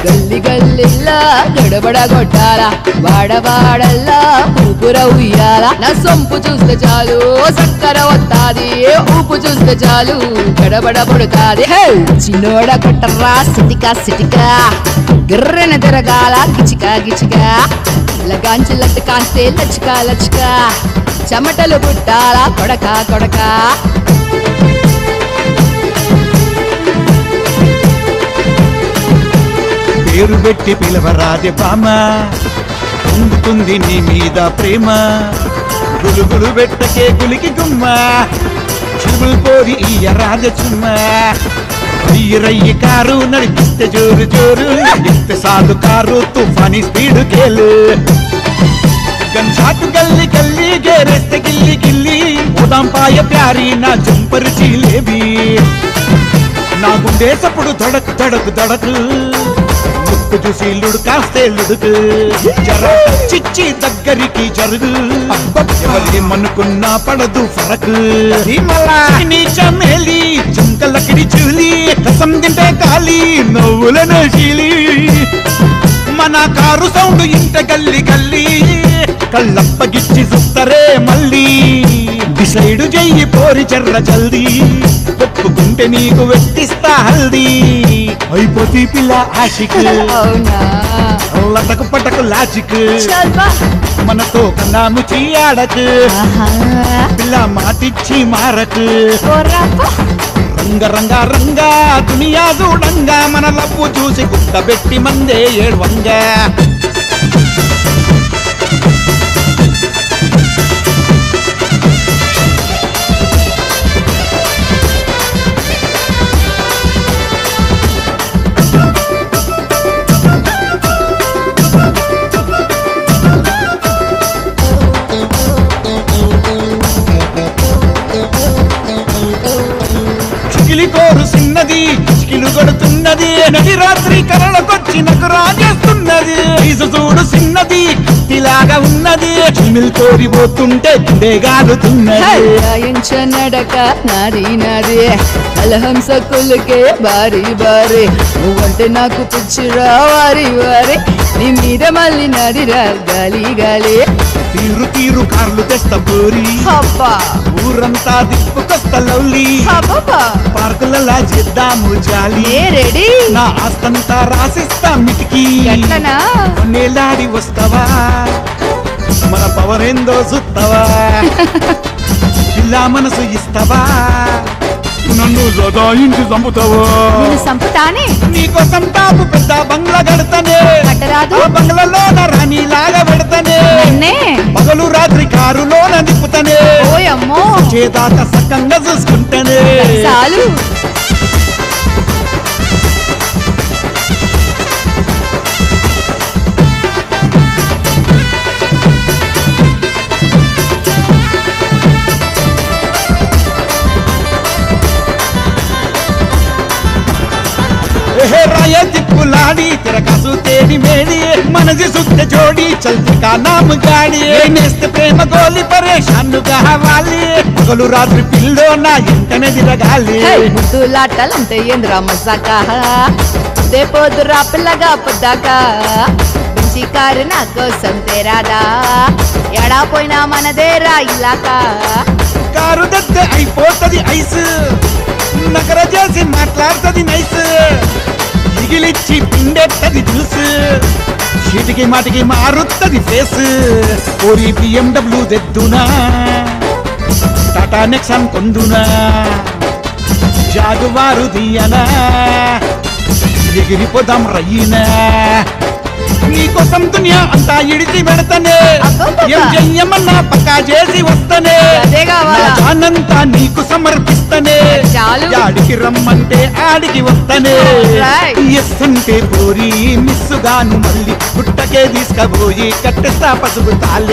గల్లి గల్లిల్లా గడబడ కొట్టాలా వాడవాడల్లా ఊపుర ఉయ్యాలా నా సొంపు చూస్తే చాలు చక్కర వస్తాది ఊపు చూస్తే చాలు గడబడ పడుతాది చిన్నోడ కొట్టరా సిటికా సిటికా గిర్రెన తిరగాల గిచికా గిచికా లగాంచి లట్టు కాస్తే లచ్చుకా లచ్చుకా చెమటలు పుట్టాలా కొడక కొడక పేరు పెట్టి పిలవరాదే బామ పొందుతుంది నీ మీద ప్రేమ గులుగులు పెట్టకే గులికి గుమ్మ చిలుములు కోరి ఇయ్య రాజ చుమ్మ రయ్యి కారు నడిపిస్తే జోరు జోరు ఎత్తే సాధు కారు తుఫాని స్పీడ్ కేలు గన్షాట్ గల్లి గల్లి గేరేస్తే గిల్లి గిల్లి ఉదాం పాయ ప్యారీ నా జంపరు చీలేవి నా గుండేసప్పుడు దడక్ దడక్ దడక్ ముక్కు చూసి లుడుకాస్తే లుడుకు జర చిచ్చి దగ్గరికి జరుగు ఎవరి మనుకున్నా పడదు ఫరకు నీ చమేలి చంకలకిడి చూలి రసం తింటే కాలి నవ్వులను చీలి మన కారు సౌండ్ ఇంట గల్లి గల్లి కళ్ళప్పగిచ్చి చూస్తరే మళ్ళీ డిసైడ్ చెయ్యి పోరి చెర్ర జల్దీ ఒప్పుకుంటే నీకు వెట్టిస్తా హల్దీ అయిపోతీ పిల్ల ఆశిక్ లటకు పటకు లాజిక్ మనతో కన్నాము చీయాడకు పిల్ల మాటిచ్చి మారకు రంగ రంగ రంగా దునియా చూడంగా మన లవ్వు చూసి గుట్టబెట్టి మందే ఏడ్వంగా కోరు సిన్నది చికిలు కొడుతున్నది నడి రాత్రి కరళకొచ్చి నాకు రాజేస్తున్నది ఈసు చూడు సిన్నది కత్తిలాగా ఉన్నది చిమిల్ కోరిపోతుంటే గుండెగాలుతున్నది నడక నాది నాది అలహంస కులుకే బారి బారి నువ్వంటే నాకు పిచ్చిరా వారి వారి నీ మీద మళ్ళీ నదిరా గాలి గాలి తీరు తీరు కార్లు తెస్తా పోరి ఊరంతా దిప్పుకొస్తా లవ్లీ పార్కులలా చేద్దాము జాలి రెడీ నా ఆస్తంతా రాసిస్తా మిటికి నేలాడి వస్తావా మన పవరేందో చూస్తావా ఇలా మనసు ఇస్తావా నన్ను సదాయించి చంపుతావా సంపుతానే నీకోసం తాపు పెద్ద బంగ్లా కడతానే బంగ్లాలోన రాణిలాగా పెడతానే పగలు రాత్రి కారులోన దిప్పుతానే చేదాక సక్కంగా చూసుకుంటానే చాలు राय दिपुलाड़ी तेरा कासू तेरी मेरी मनजी सुत्ते जोड़ी चलते का नाम गाड़ी नेस्त प्रेम गोली परेशान हवाली पगलू रात्रि पिल्लो ना इंटने दिलगाली ముద్దులాటలంటే ఏంద్రా మజాకా దేపోదురా పిల్లగా పొద్దాకా కారు నా కోసం తేరాదా ఎడా పోయినా మనదేరా ఇలాకా కారు దద్దే అయిపోతది ఐస్ నగర చేసి మాట్లాడుతది నైస్ దిగిలిచ్చి పిండెత్తది జ్యూస్ చీటికి మాటికి మారుత్తది ఫేస్ ఓరి BMW తెద్దునా టాటా నెక్సాన్ కొందునా జాగువారు దియనా ఎగిరిపోదాం రయ్యినా నీకోసం దునియా అంతా ఇడిచి పెడతానే ఏం చెయ్యమన్నా పక్కా చేసి వస్తానే జానంతా నీకు సమర్పిస్తానే ఆడికి రమ్మంటే ఆడికి వస్తానే ఎస్ అంటే పోరి మిస్సుగాను మళ్ళీ పుట్టకే తీసుకపోయి కట్టెస్తా పసుపు తాలే